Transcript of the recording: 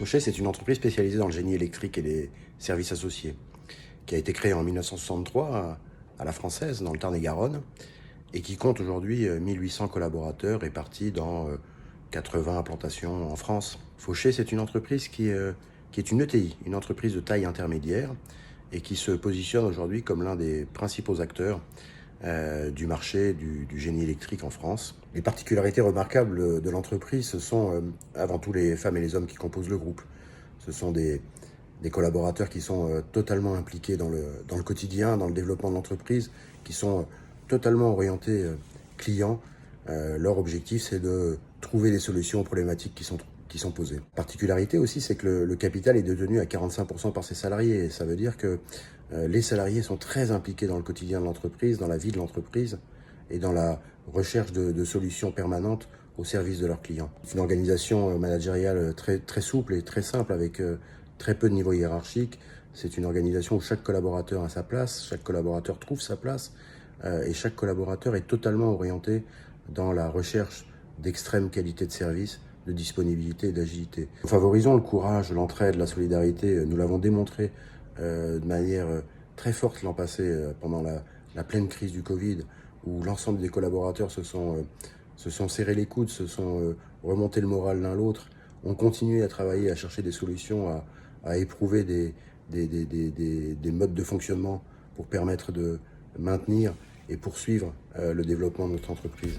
Fauché, c'est une entreprise spécialisée dans le génie électrique et les services associés, qui a été créée en 1963 à la française, dans le Tarn-et-Garonne, et qui compte aujourd'hui 1800 collaborateurs répartis dans 80 implantations en France. Fauché, c'est une entreprise qui est une ETI, une entreprise de taille intermédiaire, et qui se positionne aujourd'hui comme l'un des principaux acteurs du marché du génie électrique en France. Les particularités remarquables de l'entreprise, ce sont avant tout les femmes et les hommes qui composent le groupe. Ce sont des collaborateurs qui sont totalement impliqués dans le quotidien, dans le développement de l'entreprise, qui sont totalement orientés clients. Leur objectif, c'est de trouver des solutions aux problématiques qui sont posées. Particularité aussi, c'est que le capital est détenu à 45% par ses salariés. Et ça veut dire que les salariés sont très impliqués dans le quotidien de l'entreprise, dans la vie de l'entreprise et dans la recherche de solutions permanentes au service de leurs clients. C'est une organisation managériale très souple et très simple avec très peu de niveau hiérarchique. C'est une organisation où chaque collaborateur a sa place, chaque collaborateur trouve sa place et chaque collaborateur est totalement orienté dans la recherche d'extrême qualité de service, de disponibilité et d'agilité. Favorisons le courage, l'entraide, la solidarité. Nous l'avons démontré de manière très forte l'an passé pendant la pleine crise du Covid, où l'ensemble des collaborateurs se sont serrés les coudes, se sont remontés le moral l'un l'autre, ont continué à travailler, à chercher des solutions, à éprouver des modes de fonctionnement pour permettre de maintenir et poursuivre le développement de notre entreprise.